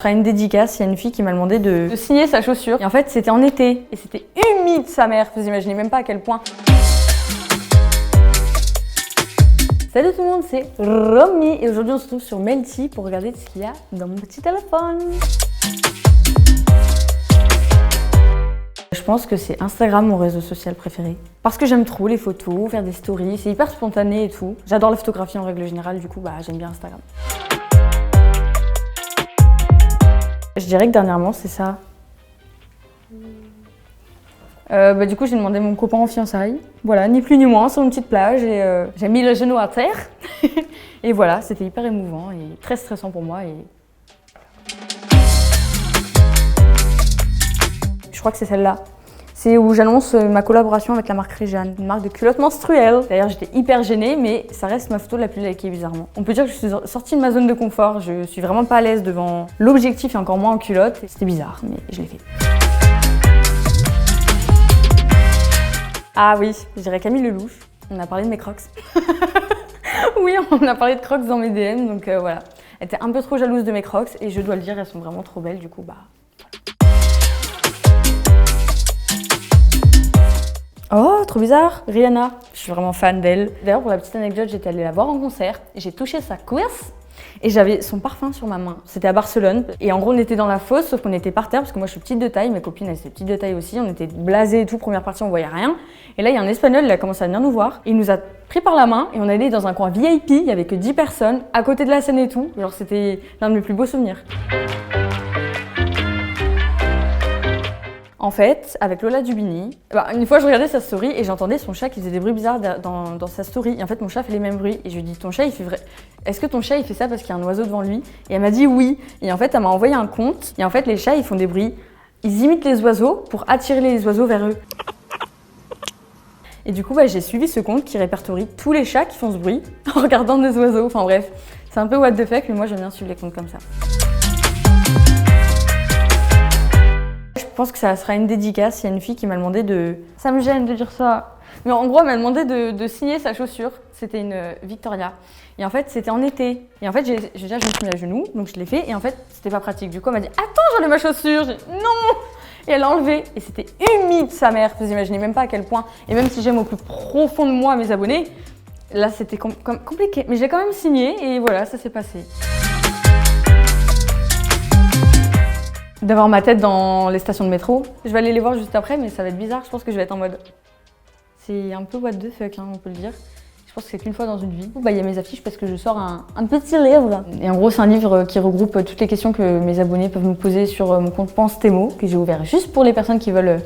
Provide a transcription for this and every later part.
Je ferai une dédicace, il y a une fille qui m'a demandé de signer sa chaussure. Et en fait, c'était en été et c'était humide sa mère. Vous imaginez même pas à quel point. Salut tout le monde, c'est Romy et aujourd'hui on se retrouve sur Melty pour regarder ce qu'il y a dans mon petit téléphone. Je pense que c'est Instagram mon réseau social préféré. Parce que j'aime trop les photos, faire des stories, c'est hyper spontané et tout. J'adore la photographie en règle générale, du coup j'aime bien Instagram. Je dirais que dernièrement c'est ça. Du coup j'ai demandé mon copain en fiançailles. Voilà, ni plus ni moins, sur une petite plage et j'ai mis le genou à terre. Et voilà, c'était hyper émouvant et très stressant pour moi. Je crois que c'est celle-là. C'est où j'annonce ma collaboration avec la marque Réjeanne, une marque de culottes menstruelles. D'ailleurs, j'étais hyper gênée, mais ça reste ma photo la plus likée bizarrement. On peut dire que je suis sortie de ma zone de confort. Je suis vraiment pas à l'aise devant l'objectif et encore moins en culotte. C'était bizarre, mais je l'ai fait. Ah oui, je dirais Camille Lelouch. On a parlé de mes crocs. Oui, on a parlé de crocs dans mes DM, donc voilà. Elle était un peu trop jalouse de mes crocs et je dois le dire, elles sont vraiment trop belles, du coup Oh, trop bizarre, Rihanna. Je suis vraiment fan d'elle. D'ailleurs, pour la petite anecdote, j'étais allée la voir en concert et j'ai touché sa cuisse et j'avais son parfum sur ma main. C'était à Barcelone et en gros, on était dans la fosse, sauf qu'on était par terre parce que moi, je suis petite de taille, mes copines, elles étaient petites de taille aussi. On était blasés et tout, première partie, on voyait rien. Et là, il y a un Espagnol, il a commencé à venir nous voir. Il nous a pris par la main et on est allé dans un coin VIP, il y avait que 10 personnes, à côté de la scène et tout. Genre, c'était l'un de mes plus beaux souvenirs. En fait, avec Lola Dubini, une fois je regardais sa story et j'entendais son chat qui faisait des bruits bizarres dans sa story. Et en fait, mon chat fait les mêmes bruits. Et je lui dis, ton chat, il fait vrai. Est-ce que ton chat, il fait ça parce qu'il y a un oiseau devant lui? Et elle m'a dit oui. Et en fait, elle m'a envoyé un compte. Et en fait, les chats, ils font des bruits. Ils imitent les oiseaux pour attirer les oiseaux vers eux. Et du coup, j'ai suivi ce compte qui répertorie tous les chats qui font ce bruit en regardant des oiseaux. Enfin bref, c'est un peu what the fuck, mais moi, j'aime bien suivre les comptes comme ça. Je pense que ça sera une dédicace, il y a une fille qui m'a demandé de... Ça me gêne de dire ça. Mais en gros, elle m'a demandé de signer sa chaussure. C'était une Victoria. Et en fait, c'était en été. Et en fait, je me suis mis à genoux, donc je l'ai fait. Et en fait, c'était pas pratique. Du coup, elle m'a dit « Attends, j'enlève ma chaussure !» J'ai dit « Non !» Et elle l'a enlevée. Et c'était humide, sa mère. Vous imaginez même pas à quel point. Et même si j'aime au plus profond de moi mes abonnés, là, c'était compliqué. Mais j'ai quand même signé et voilà, ça s'est passé. D'avoir ma tête dans les stations de métro. Je vais aller les voir juste après, mais ça va être bizarre. Je pense que je vais être en mode... C'est un peu what the fuck, hein, on peut le dire. Je pense que c'est qu'une fois dans une vie. Il y a mes affiches parce que je sors un petit livre. Et en gros, c'est un livre qui regroupe toutes les questions que mes abonnés peuvent me poser sur mon compte Pensetemo, que j'ai ouvert juste pour les personnes qui veulent...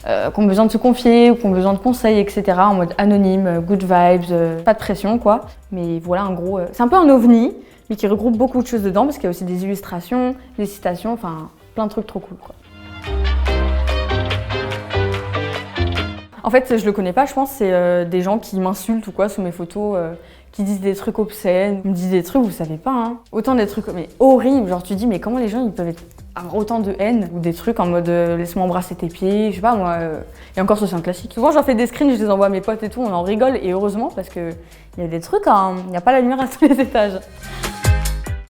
qui ont besoin de se confier ou qui ont besoin de conseils, etc. En mode anonyme, good vibes, pas de pression, quoi. Mais voilà, en gros, c'est un peu un ovni, mais qui regroupe beaucoup de choses dedans parce qu'il y a aussi des illustrations, des citations, enfin... plein de trucs trop cool, quoi. En fait, je le connais pas, je pense, c'est des gens qui m'insultent ou quoi sous mes photos, qui disent des trucs obscènes, me disent des trucs, vous savez pas, hein. Autant des trucs mais horribles, genre tu dis mais comment les gens ils peuvent avoir autant de haine ou des trucs en mode laisse-moi embrasser tes pieds, je sais pas moi. Et encore ça c'est un classique. Souvent j'en fais des screens, je les envoie à mes potes et tout, on en rigole et heureusement parce que il y a des trucs, il n'y a pas la lumière à tous les étages.